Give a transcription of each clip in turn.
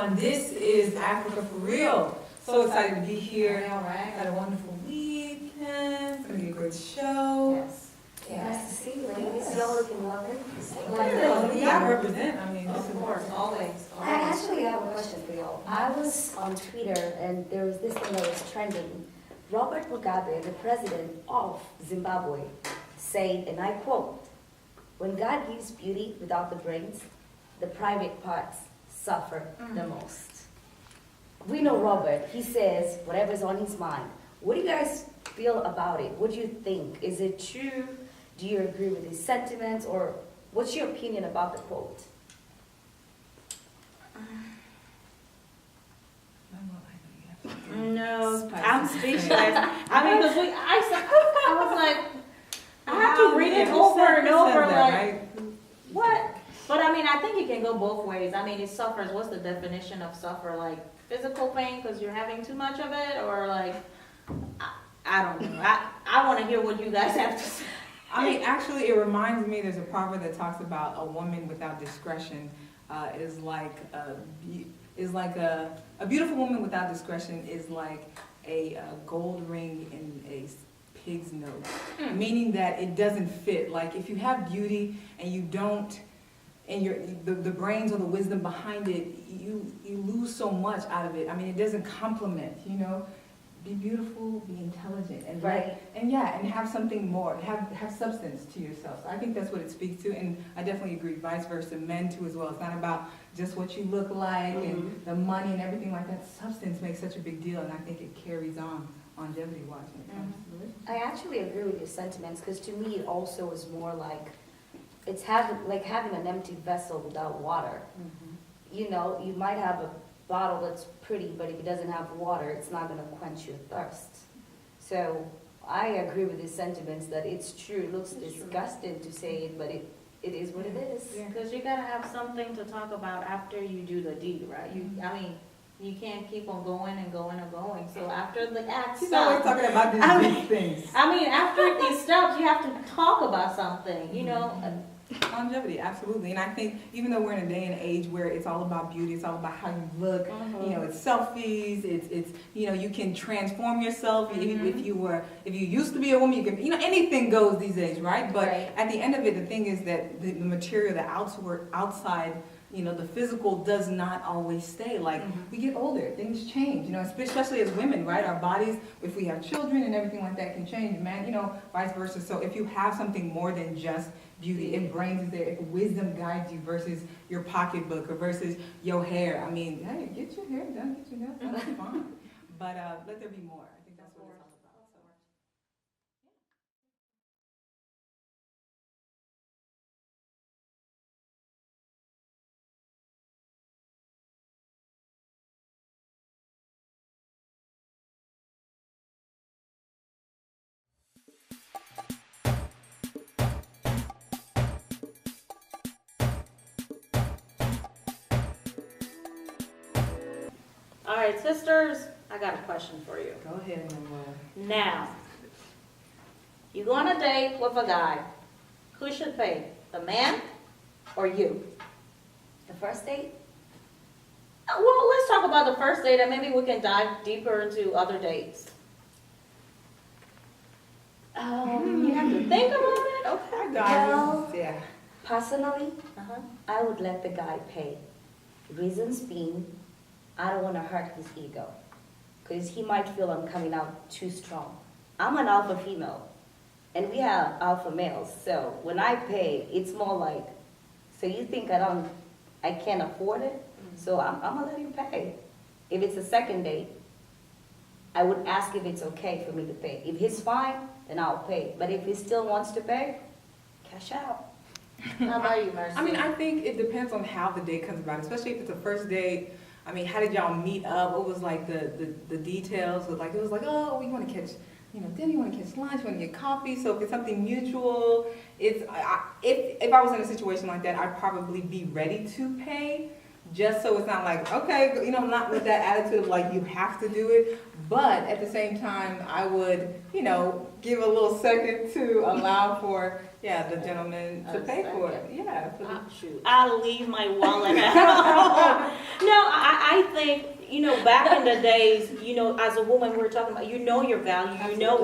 everyone. This is Africa for Real. So excited to be here. All right. Had a wonderful weekend. It's going to be a great show. Yes. Nice to see you, ladies. Yes. Y'all looking lovely. Yeah, we got to represent. I mean, this Of is course, always. I actually have a question for y'all. I was on Twitter and there was this thing that was trending. Robert Mugabe, the president of Zimbabwe, said, and I quote, "When God gives beauty without the brains, the private parts suffer the most." We know Robert. He says whatever's on his mind. What do you guys feel about it? What do you think? Is it true? Do you agree with his sentiments? Or what's your opinion about the quote? No, Spicy. I'm speechless. I mean, because I was like, I have to read it over and over, like, what? But I mean, I think it can go both ways. I mean, it suffers. What's the definition of suffer? Like physical pain because you're having too much of it, or like, I don't know. I want to hear what you guys have to say. I mean, actually, it reminds me, there's a proverb that talks about a woman without discretion is like a beautiful woman without discretion is like a gold ring in a pig's nose, meaning that it doesn't fit. Like if you have beauty and you don't, and the brains or the wisdom behind it, you lose so much out of it. I mean, it doesn't complement, you know. Be beautiful, be intelligent, and Right. and have something more, have substance to yourself. So I think that's what it speaks to, and I definitely agree. Vice versa, men too as well. It's not about just what you look like and the money and everything like that. Substance makes such a big deal, and I think it carries on longevity-wise when it comes to religion. I actually agree with your sentiments because to me it also is more like it's having an empty vessel without water. You know, you might have a bottle that's pretty, but if it doesn't have water, it's not going to quench your thirst. So I agree with his sentiments that it's true. It looks disgusting to say it, but it is what it is. Because you gotta have something to talk about after you do the deed, right? I mean, you can't keep on going and going and going. So after the act She's always stops, talking about I these mean- big things. I mean, after it stops, you have to talk about something, you know? Longevity, absolutely. And I think even though we're in a day and age where it's all about beauty, it's all about how you look, you know, it's selfies, it's you know, you can transform yourself. If you used to be a woman, you can, you know, anything goes these days, right? But Right. at the end of it, the thing is that the material, the outside, you know, the physical does not always stay. Like, we get older, things change, you know, especially as women, right? Our bodies, if we have children and everything like that, can change, man, you know, vice versa. So if you have something more than just beauty, if brains is there, if wisdom guides you versus your pocketbook or versus your hair, I mean, hey, get your hair done, get your nails done, that's fine. But let there be more. I think that's what it's all about. So. All right, sisters, I got a question for you. Go ahead and then Now, you go on a date with a guy. Who should pay, the man or you? The first date? Well, let's talk about the first date and maybe we can dive deeper into other dates. You have to think about it? Okay. Well, yeah. personally, Uh-huh. I would let the guy pay. Reasons being, I don't want to hurt his ego. Because he might feel I'm coming out too strong. I'm an alpha female. And we have alpha males. So when I pay, it's more like, so you think I can't afford it? So I'm going to let him pay. If it's a second date, I would ask if it's okay for me to pay. If he's fine, then I'll pay. But if he still wants to pay, cash out. How about you, Mercy? I mean, I think it depends on how the date comes about, especially if it's a first date. I mean, how did y'all meet up? What was like the details? Like, it was like, oh, we want to catch, you know, dinner, you want to catch lunch, you want to get coffee. So if it's something mutual, if I was in a situation like that, I'd probably be ready to pay. Just so it's not like, okay, you know, not with that attitude of like you have to do it, But at the same time, I would, give a little second to allow for, the gentleman to A pay for it. second. Yeah. for the- Shoot, I'll leave my wallet at home. No, I think, back in the days, as a woman, we were talking about, your value, you know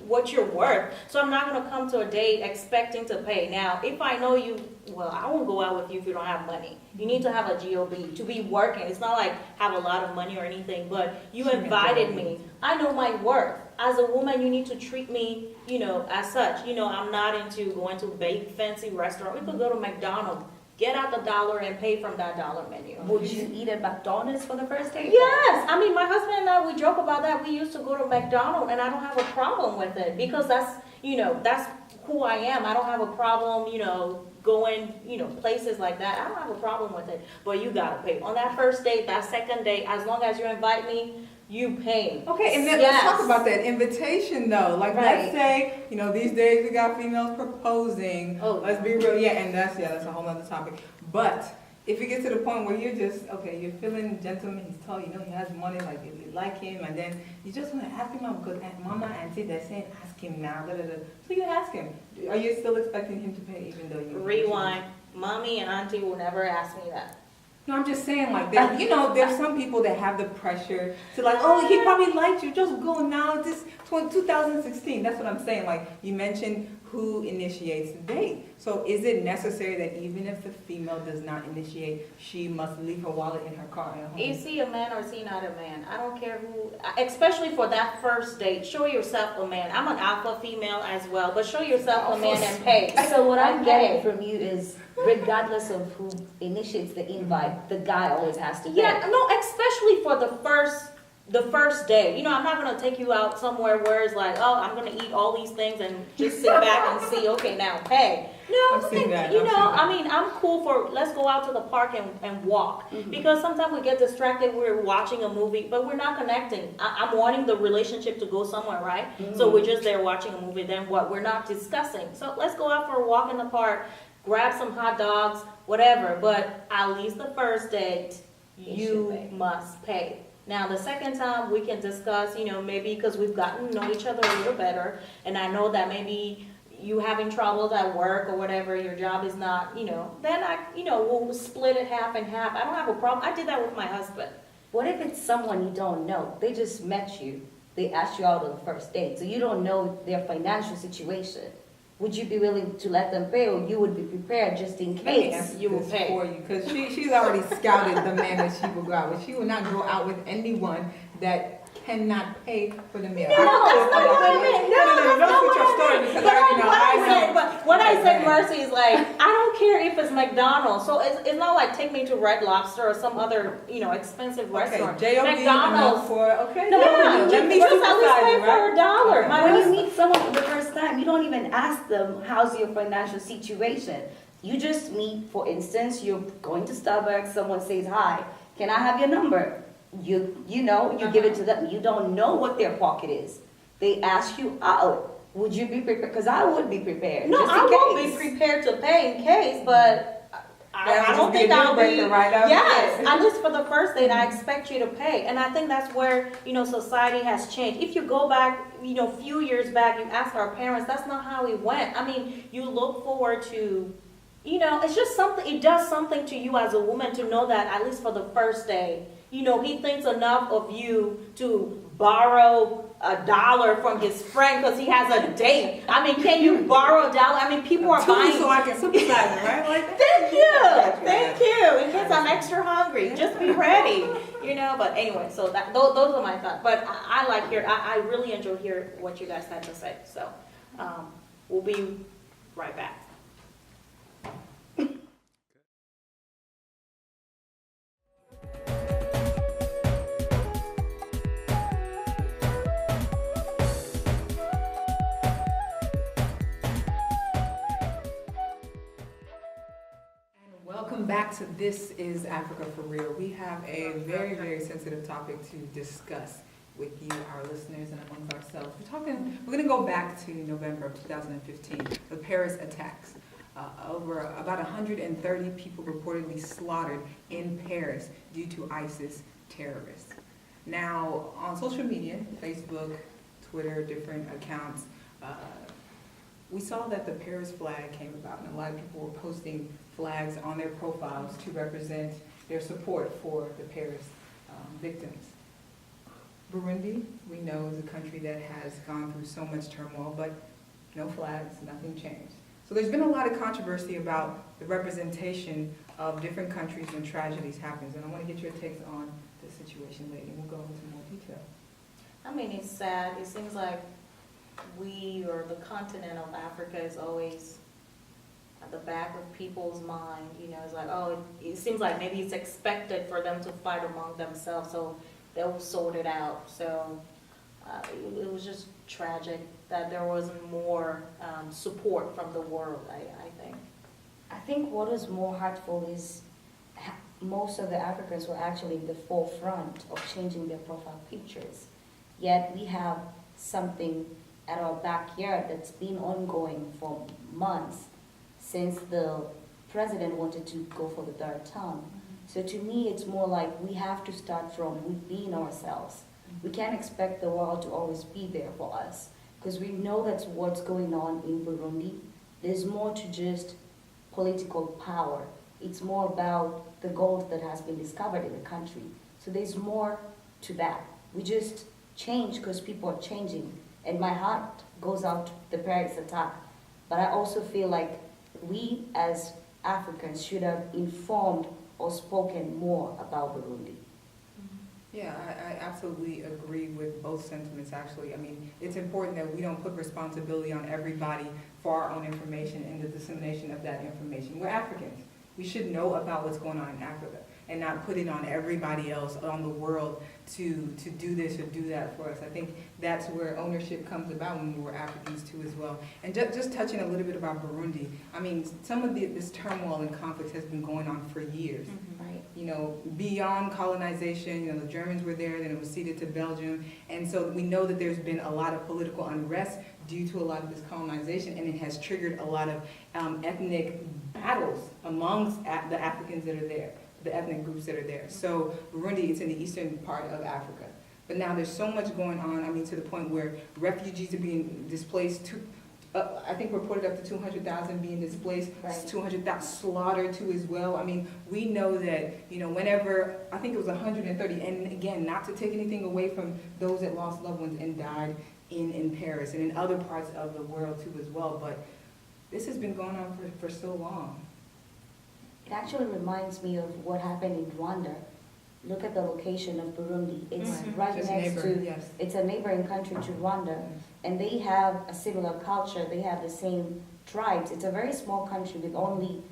what you're worth. So I'm not gonna come to a date expecting to pay. Now, if I know you, well, I won't go out with you if you don't have money. You need to have a GOB to be working. It's not like have a lot of money or anything, but you invited me. I know my worth. As a woman, you need to treat me, as such. I'm not into going to a big fancy restaurant. We could go to McDonald's, get out the dollar and pay from that dollar menu. Would you eat at McDonald's for the first date? Yes, I mean, my husband and I, we joke about that. We used to go to McDonald's and I don't have a problem with it because that's who I am. I don't have a problem, going, places like that. I don't have a problem with it, but you gotta pay. On that first date, that second date, as long as you invite me, you pay. Okay, and then let's talk about that invitation though. Like let's say, these days we got females proposing. Oh. Let's be real, and that's a whole other topic. But if you get to the point where you're just, you're feeling gentleman, he's tall, he has money, like you like him, and then you just want to ask him out because mama, auntie, they're saying ask him now, da, da, da. So you ask him. Are you still expecting him to pay even though you... Rewind. Mommy and auntie will never ask me that. No, I'm just saying like that, there's some people that have the pressure to like, oh, he probably liked you, just go now, this 2016, that's what I'm saying. Like you mentioned who initiates the date. So is it necessary that even if the female does not initiate, she must leave her wallet in her car at home? Is he a man or is he not a man? I don't care who, especially for that first date, show yourself a man. I'm an alpha female as well, but show yourself a man and pay. So what I'm Okay. getting from you is, regardless of who initiates the invite, the guy always has to pay. Yeah, no, especially for the first day. I'm not gonna take you out somewhere where it's like, oh, I'm gonna eat all these things and just sit back and see, okay, now pay. No, I've seen that, I'm cool for, let's go out to the park and walk. Because sometimes we get distracted, we're watching a movie, but we're not connecting. I'm wanting the relationship to go somewhere, right? So we're just there watching a movie, then what? We're not discussing. So let's go out for a walk in the park, grab some hot dogs, whatever, but at least the first date, you must pay. Now, the second time, we can discuss, maybe because we've gotten to know each other a little better, and I know that maybe you having troubles at work or whatever, your job is not, then we'll split it half and half. I don't have a problem. I did that with my husband. What if it's someone you don't know? They just met you. They asked you out on the first date, so you don't know their financial situation. Would you be willing to let them pay, or you would be prepared just in case? You will pay for you because she's already scouted the man that she will go out with. She will not go out with anyone that cannot pay for the meal. No, that's not what I meant. No, don't switch your story because what I said, Mercy, is like, I don't care if it's McDonald's. So it's not like take me to Red Lobster or some other, expensive restaurant. McDonald's. No, let me just at least pay for a dollar. Okay. When you meet someone for the first time, you don't even ask them, how's your financial situation? You just meet, for instance, you're going to Starbucks, someone says, hi, can I have your number? You give it to them. You don't know what their pocket is. They ask you out. Would you be prepared? Because I would be prepared. No, I won't be prepared to pay in case, but I don't think I'll be. Yes, at least for the first date, I expect you to pay, and I think that's where society has changed. If you go back, few years back, you ask our parents, that's not how it went. I mean, you look forward to. It's just something. It does something to you as a woman to know that at least for the first day. He thinks enough of you to borrow $1 from his friend because he has a date. I mean, can you borrow $1? I mean, people are buying. So I can sympathize, right? Like, Thank you. In case I'm extra hungry, just be ready. But anyway, so those are my thoughts. But I really enjoy hearing what you guys had to say. So we'll be right back. Welcome back to This is Africa for Real. We have a very, very sensitive topic to discuss with you, our listeners, and amongst ourselves. We're going to go back to November of 2015, the Paris attacks. Over about 130 people reportedly slaughtered in Paris due to ISIS terrorists. Now, on social media, Facebook, Twitter, different accounts, we saw that the Paris flag came about, and a lot of people were posting flags on their profiles to represent their support for the Paris victims. Burundi, we know, is a country that has gone through so much turmoil, but no flags, nothing changed. So there's been a lot of controversy about the representation of different countries when tragedies happen, and I want to get your takes on the situation, lady, and we'll go into more detail. I mean, it's sad. It seems like we, or the continent of Africa, is always at the back of people's mind. You know, it's like, oh, it seems like maybe it's expected for them to fight among themselves, so they'll sort it out. So it was just tragic that there wasn't more support from the world, I think. I think what is more hurtful is most of the Africans were actually in the forefront of changing their profile pictures. Yet we have something at our backyard that's been ongoing for months since the president wanted to go for the third term. So to me, it's more like we have to start from within ourselves. We can't expect the world to always be there for us, because we know that's what's going on in Burundi. There's more to just political power. It's more about the gold that has been discovered in the country. So there's more to that. We just change because people are changing. And my heart goes out to the Paris attack. But I also feel like we as Africans should have informed or spoken more about Burundi. Yeah, I absolutely agree with both sentiments, actually. I mean, it's important that we don't put responsibility on everybody for our own information and the dissemination of that information. We're Africans. We should know about what's going on in Africa and not put it on everybody else on the world to do this or do that for us. I think that's where ownership comes about when we're Africans too as well. And just touching a little bit about Burundi, I mean, some of this turmoil and conflict has been going on for years. Right. You know, beyond colonization, you know, the Germans were there, then it was ceded to Belgium. And so we know that there's been a lot of political unrest due to a lot of this colonization, and it has triggered a lot of ethnic battles amongst the Africans that are there, the ethnic groups that are there. So Burundi, it's in the eastern part of Africa. But now there's so much going on, I mean, to the point where refugees are being displaced to, I think reported up to 200,000 being displaced, Right. 200,000 slaughtered too as well. I mean, we know that, you know, whenever, I think it was 130, and again, not to take anything away from those that lost loved ones and died in Paris and in other parts of the world too as well, but this has been going on for so long. It actually reminds me of what happened in Rwanda. Look at the location of Burundi. It's right Just next neighbor, to, yes. it's a neighboring country to Rwanda. And they have a similar culture. They have the same tribes. It's a very small country with only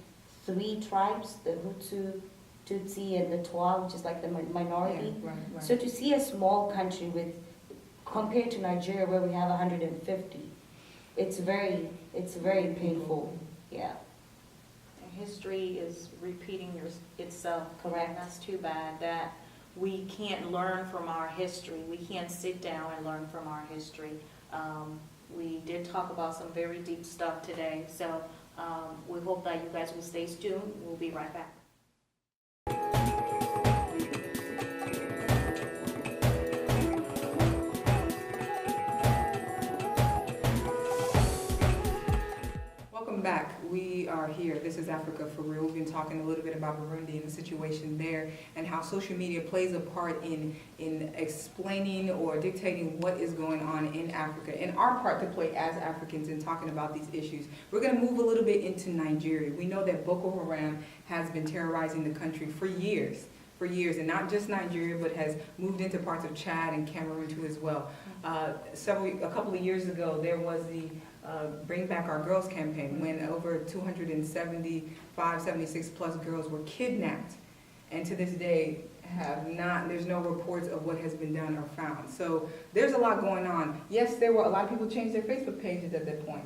3 tribes, the Hutu, Tutsi, and the Twa, which is like the minority. Yeah, right. So to see a small country with, compared to Nigeria where we have 150, it's very painful. Yeah. History is repeating itself. Correct. And that's too bad that we can't learn from our history. We can't sit down and learn from our history. We did talk about some very deep stuff today, so we hope that you guys will stay tuned. We'll be right back. Welcome back. We are here. This is Africa for Real. We've been talking a little bit about Burundi and the situation there and how social media plays a part in explaining or dictating what is going on in Africa and our part to play as Africans in talking about these issues. We're going to move a little bit into Nigeria. We know that Boko Haram has been terrorizing the country for years, and not just Nigeria, but has moved into parts of Chad and Cameroon too as well. A couple of years ago, there was the Bring Back Our Girls campaign when over 275, 76 plus girls were kidnapped, and to this day there's no reports of what has been done or found. So there's a lot going on. Yes, there were a lot of people changed their Facebook pages at that point,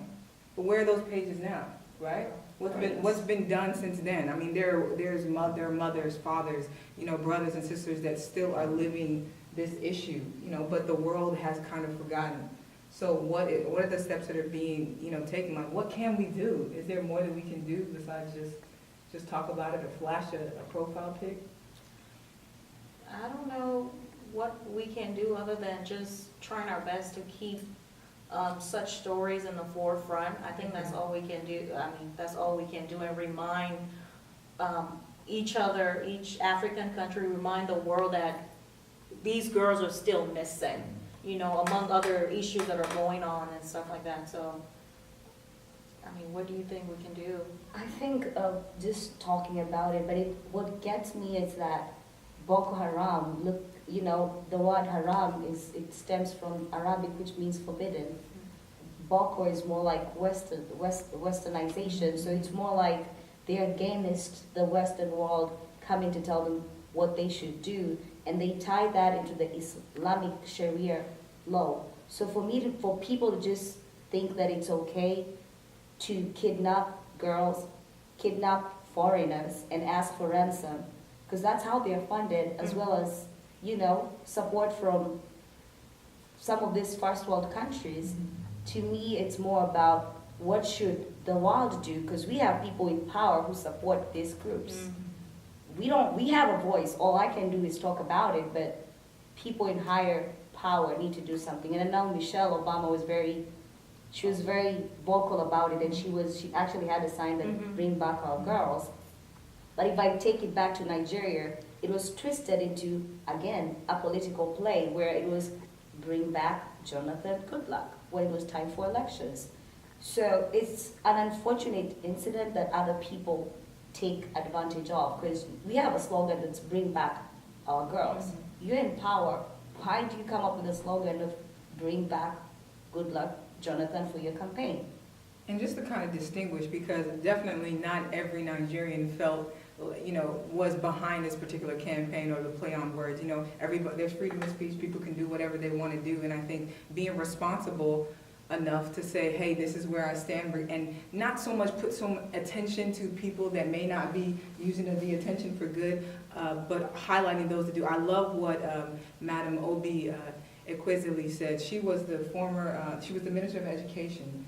but where are those pages now, right? What's been done since then? I mean, there are mothers, fathers, you know, brothers and sisters that still are living this issue, you know, but the world has kind of forgotten. So what are the steps that are being, you know, taken? Like, what can we do? Is there more that we can do besides just talk about it or flash a profile pic? I don't know what we can do other than just trying our best to keep such stories in the forefront. I think that's all we can do. I mean, that's all we can do, and remind each other, each African country, remind the world that these girls are still missing, you know, among other issues that are going on and stuff like that. So, I mean, what do you think we can do? I think just talking about it, but what gets me is that Boko Haram, look, you know, the word haram it stems from Arabic, which means forbidden. Boko is more like westernization, so it's more like they're against the Western world coming to tell them what they should do, and they tie that into the Islamic Sharia law. So for people to just think that it's okay to kidnap girls, kidnap foreigners, and ask for ransom, because that's how they're funded, as well as, you know, support from some of these first world countries. To me, it's more about what should the world do, because we have people in power who support these groups. We have a voice. All I can do is talk about it, but people in higher power need to do something. And I know Michelle Obama was very vocal about it, and she actually had a sign that bring back our girls. But if I take it back to Nigeria, it was twisted into, again, a political play where it was bring back Jonathan Goodluck when it was time for elections. So it's an unfortunate incident that other people take advantage of, because we have a slogan that's bring back our girls. You're in power. Why do you come up with a slogan of bring back Goodluck Jonathan for your campaign? And just to kind of distinguish, because definitely not every Nigerian felt, you know, was behind this particular campaign or the play on words. You know, everybody, there's freedom of speech, people can do whatever they want to do, and I think being responsible enough to say, hey, this is where I stand, and not so much put some attention to people that may not be using the attention for good, but highlighting those that do. I love what Madam Obi Ekwesili said. She was the former, she was the Minister of Education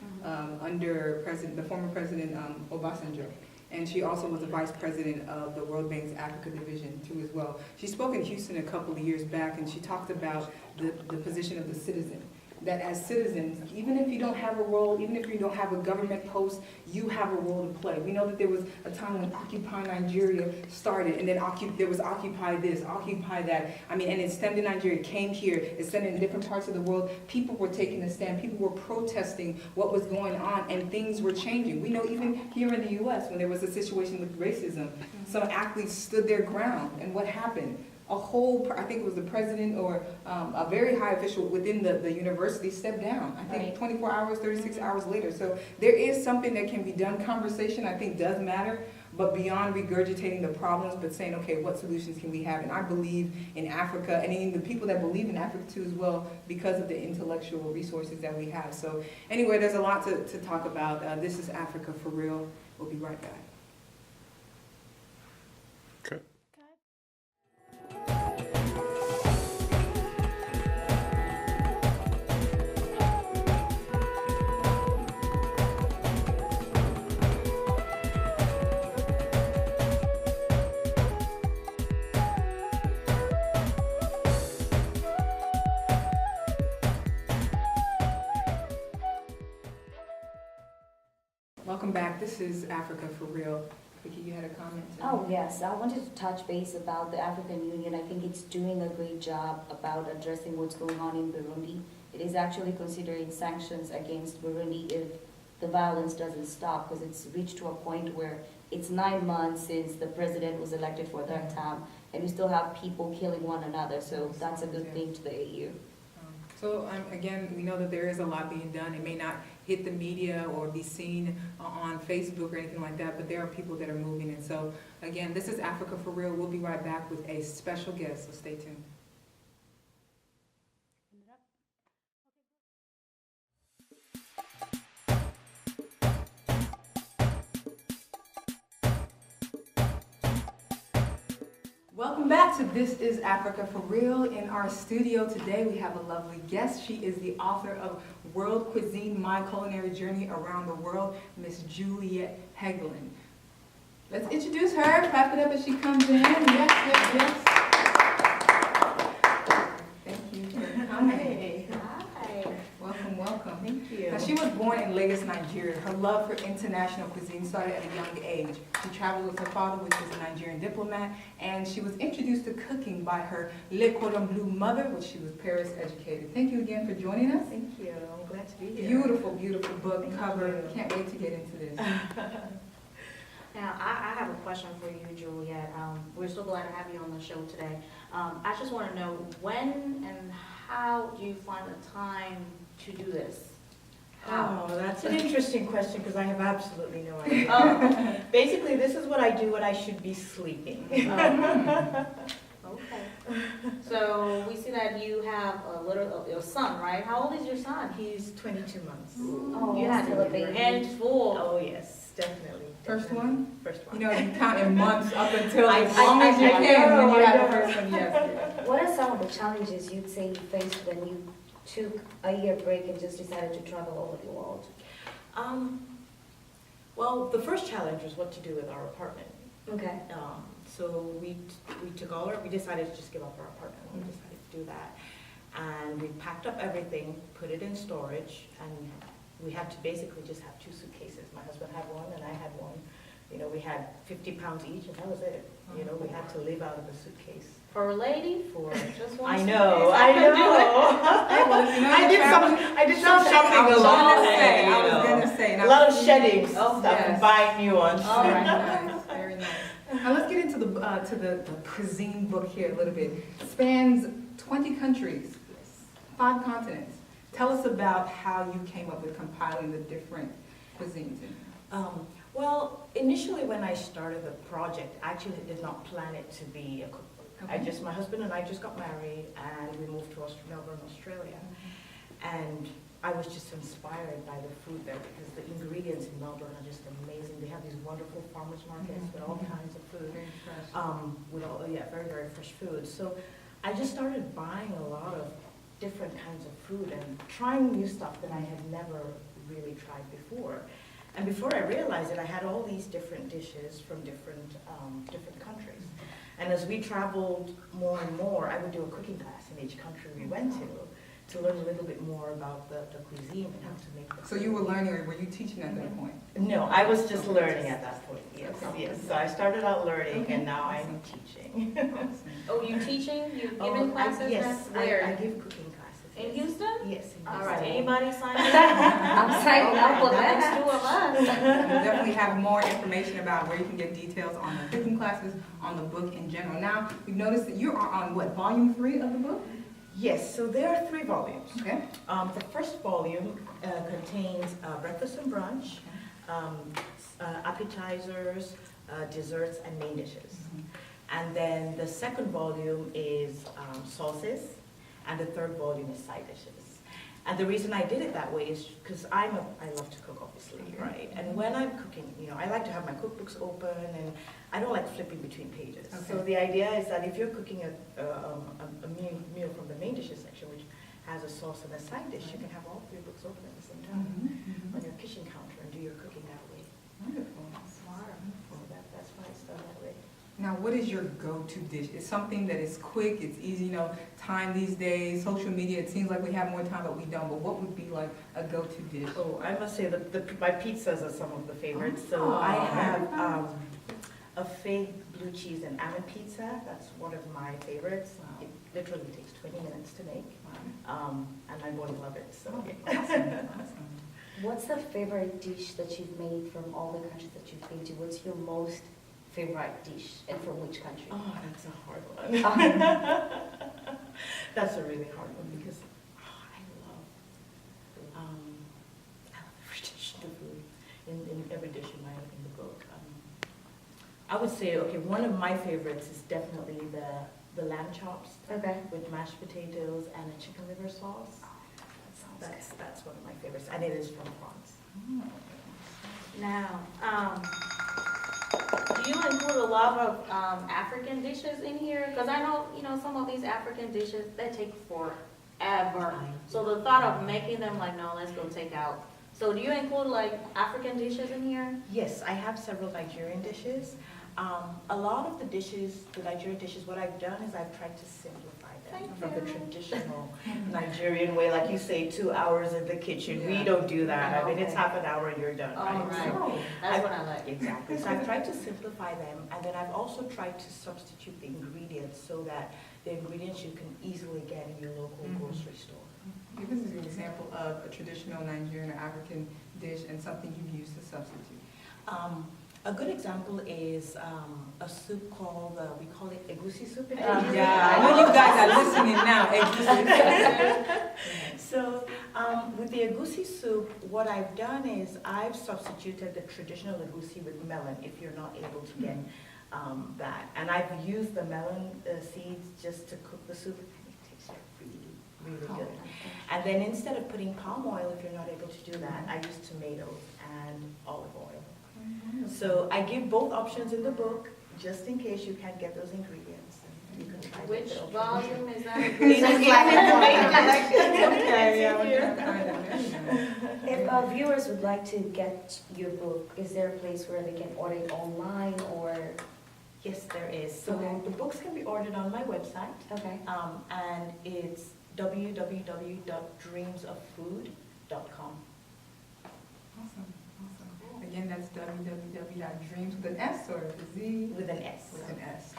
under the former President Obasanjo. And she also was the Vice President of the World Bank's Africa Division too as well. She spoke in Houston a couple of years back, and she talked about the position of the citizen. That as citizens, even if you don't have a role, even if you don't have a government post, you have a role to play. We know that there was a time when Occupy Nigeria started, and then there was Occupy this, Occupy that. I mean, and it stemmed in Nigeria, came here, it stemmed in different parts of the world. People were taking a stand, people were protesting what was going on, and things were changing. We know even here in the U.S., when there was a situation with racism, some athletes stood their ground, and what happened? I think it was the president or a very high official within the university stepped down. I think 24 hours, 36 hours later. So there is something that can be done. Conversation, I think, does matter, but beyond regurgitating the problems, but saying, okay, what solutions can we have? And I believe in Africa, and in the people that believe in Africa too as well, because of the intellectual resources that we have. So anyway, there's a lot to talk about. This is Africa for Real. We'll be right back. Okay. Welcome back. This is Africa for Real. Vicky, you had a comment? Oh, yes. I wanted to touch base about the African Union. I think it's doing a great job about addressing what's going on in Burundi. It is actually considering sanctions against Burundi if the violence doesn't stop, because it's reached to a point where it's 9 months since the president was elected for a third time, and we still have people killing one another. So that's a good thing to the AU. So again, we know that there is a lot being done. It may not hit the media or be seen on Facebook or anything like that, but there are people that are moving. And so again, this is Africa for Real. We'll be right back with a special guest, so stay tuned. Welcome back to This is Africa for Real. In our studio today, we have a lovely guest. She is the author of World Cuisine, My Culinary Journey Around the World, Miss Juliet Hagelin. Let's introduce her. Clap it up as she comes in. Yes, yes, yes. Hi. Hi. Welcome, welcome. Thank you. Now, she was born in Lagos, Nigeria. Her love for international cuisine started at a young age. She traveled with her father, which was a Nigerian diplomat, and she was introduced to cooking by her Le Cordon Bleu mother, which she was Paris educated. Thank you again for joining us. Thank you. I'm glad to be here. Beautiful, beautiful book Thank cover. you. Can't wait to get into this. Now, I have a question for you, Juliet. We're so glad to have you on the show today. I just want to know when and how do you find the time to do this? Oh, that's an interesting question because I have absolutely no idea. Oh, Basically, this is what I do when I should be sleeping. okay. So we see that you have your son, right? How old is your son? He's 22 months. Oh, You had still a baby. hands full. Oh, yes, definitely. First definitely. one? First one. You know, you count in months up until I- as long as you I can know, when you I have the know. first one, yes. What are some of the challenges you'd say you faced when you took a year break and just decided to travel over the world? Well, the first challenge was what to do with our apartment. Okay. So we decided to just give up our apartment. We decided to do that. And we packed up everything, put it in storage, and we had to basically just have 2 suitcases. My husband had one and I had one. You know, we had 50 pounds each and that was it. You know, we had to live out of the suitcase For a lady? for, Just one I suitcase? know, I I could do it. know. Hey, well, you know, I did traveling- some shopping I was along gonna the say, way, I you was know. gonna say. A lot of shedding Oh, stuff yes. and buying new ones. All Very right. nice, very nice. Now let's get into the cuisine book here a little bit. It spans 20 countries, 5 continents. Tell us about how you came up with compiling the different cuisines. Well, initially when I started the project, I actually did not plan it to be a cookbook. Okay. My husband and I just got married and we moved to Melbourne, Australia. And I was just inspired by the food there because the ingredients in Melbourne are just amazing. They have these wonderful farmers markets with all kinds of food. Very fresh. With all, very, very fresh food. So I just started buying a lot of different kinds of food and trying new stuff that I had never really tried before. And before I realized it, I had all these different dishes from different countries. And as we traveled more and more, I would do a cooking class in each country we went to learn a little bit more about the cuisine and how to make the So food. you were learning, or were you teaching at that point? No, I was just learning at that point, yes, Okay. yes. So I started out learning Okay. and now I'm teaching. Awesome. Oh, you teaching? You Oh, giving classes? Yes, Where? I give cooking classes. In yes. Houston? Yes, in All right, Houston. anybody sign up? I'm signing up for Next that. 2 of us. We'll definitely have more information about where you can get details on the cooking classes, on the book in general. Now, we've noticed that you are on, what, volume 3 of the book? Yes, so there are 3 volumes. Okay. The first volume contains breakfast and brunch, appetizers, desserts, and main dishes. And then the second volume is sauces, and the third volume is side dishes. And the reason I did it that way is because I love to cook, obviously, right? And when I'm cooking, you know, I like to have my cookbooks open, and I don't like flipping between pages. So Okay. the idea is that if you're cooking a meal from the main dishes section, which has a sauce and a side dish, you can have all 3 books open at the same time on your kitchen counter and do your cooking that way. Wonderful. Smart. So that's why it's done that way. Now, what is your go-to dish? It's something that is quick, it's easy, you know, time these days, social media, it seems like we have more time, but we don't. But what would be like a go-to dish? Oh, I must say my pizzas are some of the favorites. So Oh, I very have nice. a fake blue cheese and almond pizza. That's one of my favorites. Wow. It literally takes 20 minutes to make, and my boys love it. So Awesome. What's the favorite dish that you've made from all the countries that you've been to? What's your most favorite dish and from which country? oh, that's a hard one. Um, That's a really hard one because I love every dish in the food, in every dish in the book. I would say, okay, one of my favorites is definitely the lamb chops okay. with mashed potatoes and a chicken liver sauce. That's one of my favorites, and it is from France. Now, do you include a lot of African dishes in here? Because I know, you know, some of these African dishes, they take forever. So the thought of making them like, no, let's go take out. So do you include like African dishes in here? Yes, I have several Nigerian dishes. A lot of the dishes, the Nigerian dishes, what I've done is I've tried to simplify from the traditional Nigerian way, like you say, 2 hours in the kitchen. We don't do that. I mean, it's half an hour and you're done, Oh, right? right. So That's what I like. Exactly. So I've tried to simplify them, and then I've also tried to substitute the ingredients so that the ingredients you can easily get in your local grocery store. Give us an example of a traditional Nigerian or African dish and something you've used to substitute. A good example is a soup called, we call it egusi soup in Yeah, Nigeria. I know you guys are listening now. So with the egusi soup, what I've done is I've substituted the traditional egusi with melon if you're not able to get that. And I've used the melon seeds just to cook the soup. And it tastes really, really good. And then instead of putting palm oil, if you're not able to do that, I use tomatoes and olive oil. So I give both options in the book, just in case you can't get those ingredients. And you can try Which them. volume is that? Okay, yeah, we're gonna find it. Very nice. If viewers would like to get your book, is there a place where they can order it online or? Yes, there is. So Okay. the books can be ordered on my website, Okay. and it's www.dreamsoffood.com. Awesome, awesome. Again, that's www.dreams with an S or a Z? With an S. With an S,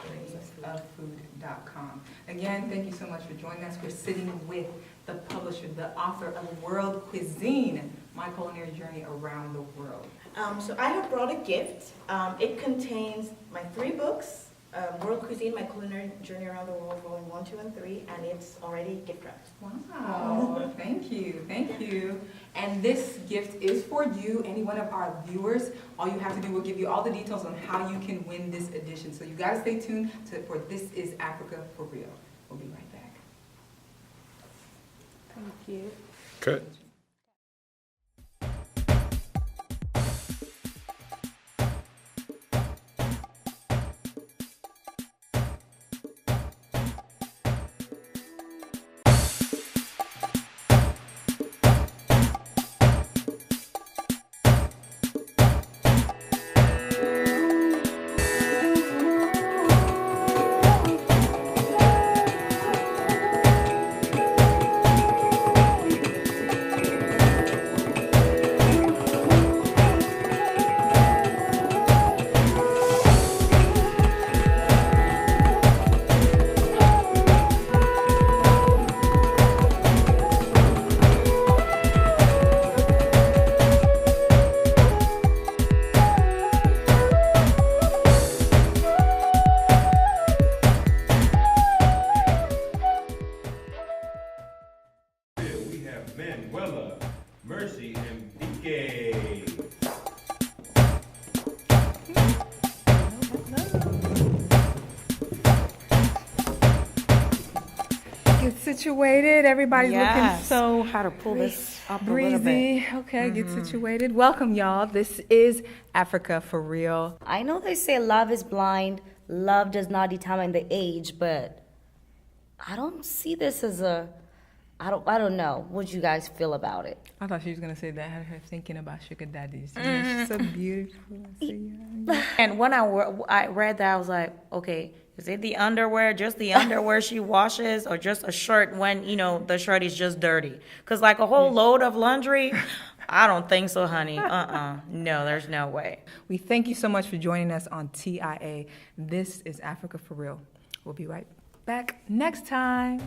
dreamsoffood.com. Again, thank you so much for joining us. We're sitting with the publisher, the author of World Cuisine, My Culinary Journey Around the World. So I have brought a gift. It contains my 3 books, World Cuisine, My Culinary Journey Around the World, Volume 1, 2, and 3, and it's already gift wrapped. Wow, thank you, thank you. And this gift is for you, any one of our viewers. All you have to do, we'll give you all the details on how you can win this edition. So you gotta stay tuned for This Is Africa for Real. We'll be right back. Thank you. Cut. We have Manuela, Mercy, and BK. Get situated, everybody's looking so How to pull this up a little bit. breezy. Okay, get situated. Welcome, y'all. This is Africa for Real. I know they say love is blind, love does not determine the age, but I don't see this as I don't know. What do you guys feel about it? I thought she was gonna say that had her thinking about sugar daddies. You know, she's so beautiful. And when I read that, I was like, okay, is it the underwear, just the underwear she washes, or just a shirt when, you know, the shirt is just dirty? Because like a whole load of laundry, I don't think so, honey. No, there's no way. We thank you so much for joining us on TIA. This is Africa for Real. We'll be right back next time.